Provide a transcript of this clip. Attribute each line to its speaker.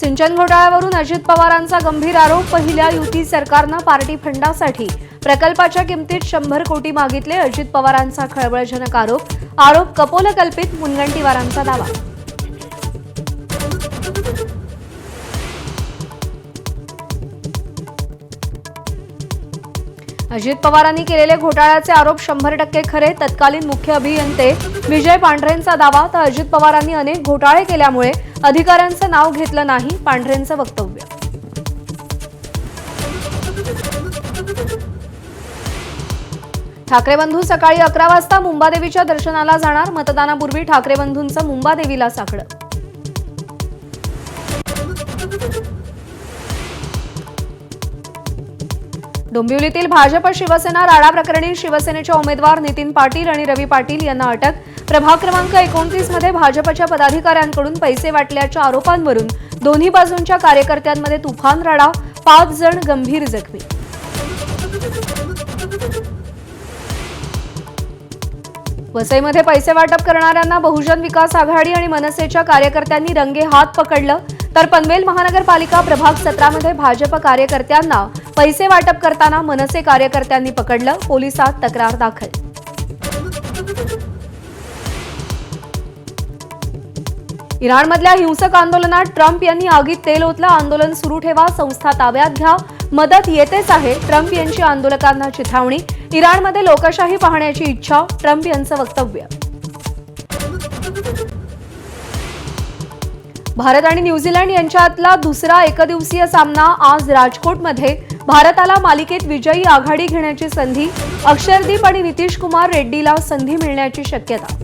Speaker 1: सिंचन घोटाळ्यावरून अजित पवारांचा गंभीर आरोप। पहिल्या युती सरकारनं पार्टी फंडासाठी प्रकल्पाच्या किमतीत 100 कोटी मागितले। अजित पवारांचा खळबळजनक आरोप कपोलकल्पित। मुनगंटीवारांचा दावा। अजित पवारांनी केलेले घोटाळ्याचे आरोप 100% खरे। तत्कालीन मुख्य अभियंते विजय पांढरेंचा दावा। तर अजित पवारांनी अनेक घोटाळे केल्यामुळे अधिकाऱ्यांचं नाव घेतलं नाही। पांढरेंचं वक्तव्य। ठाकरे बंधू सकाळी 11 वाजता मुंबादेवीच्या दर्शनाला जाणार। मतदानापूर्वी ठाकरे बंधूंचं मुंबादेवीला साकडं। डोंबिवलीतील भाजप शिवसेना राडा प्रकरणी शिवसेनेचे उमेदवार नितीन पाटील आणि रवी पाटील यांना अटक। प्रभाग क्रमांक 29 मध्ये भाजपच्या पदाधिकाऱ्यांकडून पैसे वाटल्याच्या आरोपांवरून दोन्ही बाजूंच्या कार्यकर्त्यांमध्ये तुफान राडा। 5 जण गंभीर जखमी। वसईमध्ये पैसे वाटप करणाऱ्यांना बहुजन विकास आघाडी आणि मनसेच्या कार्यकर्त्यांनी रंगेहात पकडलं। तर पनवेल महानगरपालिका प्रभाग 17 मध्ये भाजप कार्यकर्त्यांना पैसे वाटप करताना मनसे कार्यकर्त्यांनी पकडलं। पोलिसात तक्रार दाखल। इराणमधल्या हिंसक आंदोलनात ट्रम्प यांनी आगीत तेल ओतलं। आंदोलन सुरू ठेवा, संस्था ताब्यात घ्या, मदत येतेच आहे। ट्रम्प यांची आंदोलकांना चिथावणी। इराणमध्ये लोकशाही पाहण्याची इच्छा। ट्रम्प यांचं वक्तव्य। भारत आणि न्यूझीलंड यांच्यातला दुसरा एकदिवसीय सामना आज राजकोटमध्ये। भारताला मालिकेत विजयी आघाडी घेण्याची संधी। अक्षरदीप आणि नितीश कुमार रेड्डीला संधी मिळण्याची शक्यता।